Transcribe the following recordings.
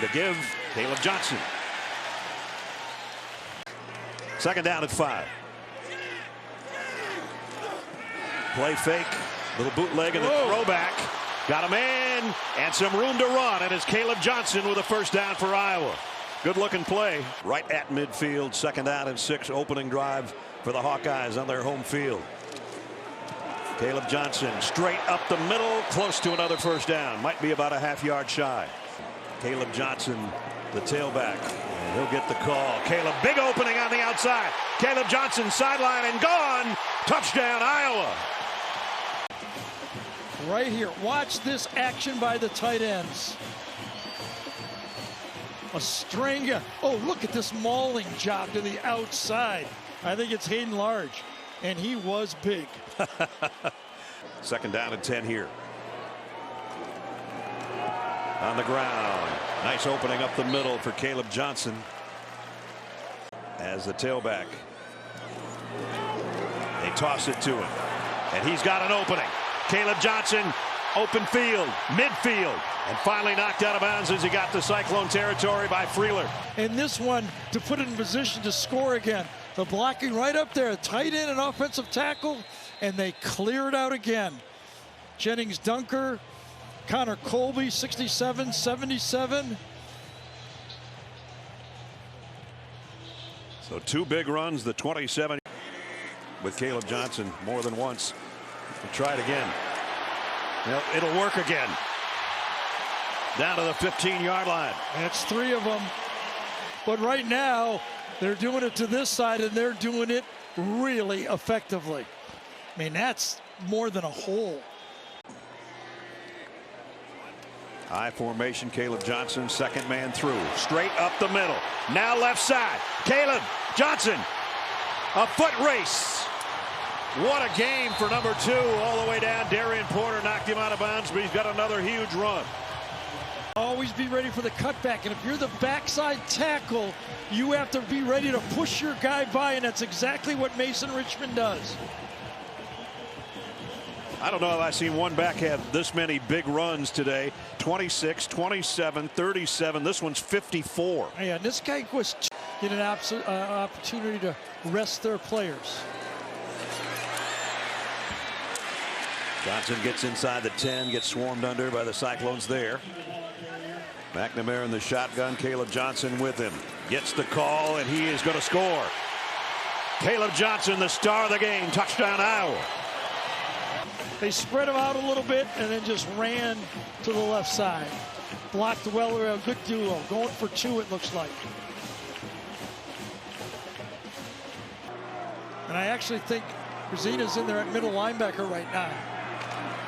to give. Kaleb Johnson. Second down at 5. Play fake. Little bootleg and the throwback. Got a man and some room to run. And it's Kaleb Johnson with a first down for Iowa. Good looking play. Right at midfield. Second down and 6. Opening drive for the Hawkeyes on their home field. Kaleb Johnson straight up the middle. Close to another first down. Might be about a half-yard shy. Kaleb Johnson, the tailback. And he'll get the call. Kaleb, big opening on the outside. Kaleb Johnson sideline and gone. Touchdown, Iowa. Right here. Watch this action by the tight ends. A string. Oh, look at this mauling job to the outside. I think it's Hayden Large. And he was big. Second down and 10 here. On the ground. Nice opening up the middle for Kaleb Johnson as the tailback. They toss it to him. And he's got an opening. Kaleb Johnson, open field, midfield. And finally knocked out of bounds as he got to Cyclone territory by Freeler. And this one to put it in position to score again. The blocking right up there, tight end and offensive tackle, and they clear it out again. Jennings Dunker, Connor Colby, 67, 77. So 2 big runs, the 27 with Kaleb Johnson more than once. We'll try it again. Well, it'll work again. Down to the 15-yard line. That's 3 of them. But right now, they're doing it to this side, and they're doing it really effectively. I mean, that's more than a hole. High formation, Kaleb Johnson, second man through. Straight up the middle. Now left side. Kaleb Johnson. A foot race. What a game for number 2 all the way down. Darian Porter knocked him out of bounds, but he's got another huge run. Always be ready for the cutback, and if you're the backside tackle, you have to be ready to push your guy by, and that's exactly what Mason Richmond does. I don't know if I've seen one back have this many big runs today. 26, 27, 37. This one's 54. Yeah, and this guy was getting an opportunity to rest their players. Johnson gets inside the 10, gets swarmed under by the Cyclones there. McNamara in the shotgun. Kaleb Johnson with him. Gets the call, and he is going to score. Kaleb Johnson, the star of the game. Touchdown, Iowa. They spread him out a little bit and then just ran to the left side. Blocked well, a good duo. Going for 2, it looks like. And I actually think Rosina's in there at middle linebacker right now.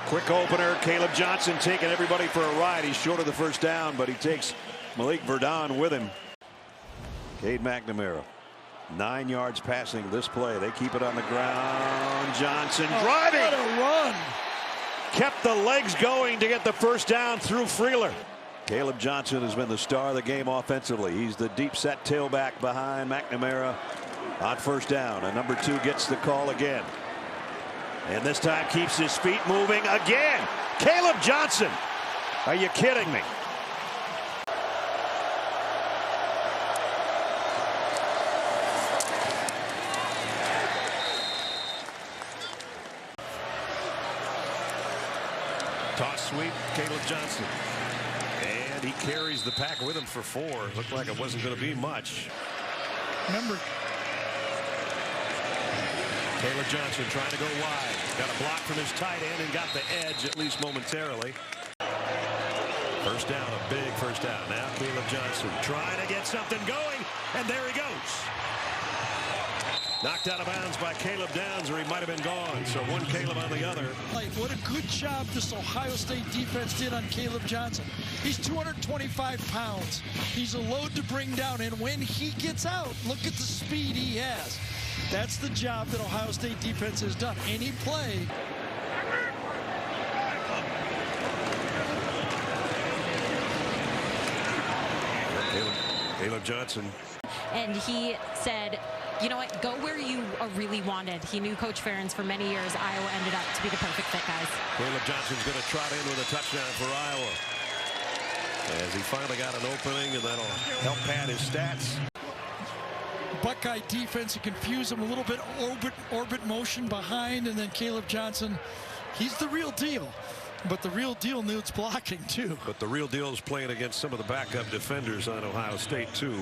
Quick opener. Kaleb Johnson taking everybody for a ride. He's short of the first down, but he takes Malik Verdon with him. Cade McNamara. 9 yards passing this play. They keep it on the ground. Johnson driving. What a run. Kept the legs going to get the first down through Freeler. Kaleb Johnson has been the star of the game offensively. He's the deep set tailback behind McNamara on first down. And number 2 gets the call again. And this time keeps his feet moving again. Kaleb Johnson. Are you kidding me? Toss sweep, Kaleb Johnson. And he carries the pack with him for 4. Looked like it wasn't going to be much. Remember, Kaleb Johnson trying to go wide. Got a block from his tight end and got the edge, at least momentarily. First down, a big first down. Now Kaleb Johnson trying to get something going, and there he goes. Knocked out of bounds by Caleb Downs, or he might have been gone. So one Kaleb on the other. What a good job this Ohio State defense did on Kaleb Johnson. He's 225 pounds. He's a load to bring down, and when he gets out, look at the speed he has. That's the job that Ohio State defense has done. Any play. Kaleb Johnson. And he said, you know what, go where you really wanted. He knew Coach Ferentz for many years. Iowa ended up to be the perfect fit, guys. Kaleb Johnson's going to trot in with a touchdown for Iowa. as he finally got an opening, and that'll help pad his stats. Buckeye defense to confuse him a little bit. Orbit motion behind, and then Kaleb Johnson, he's the real deal. But the real deal needs blocking too. But the real deal is playing against some of the backup defenders on Ohio State too.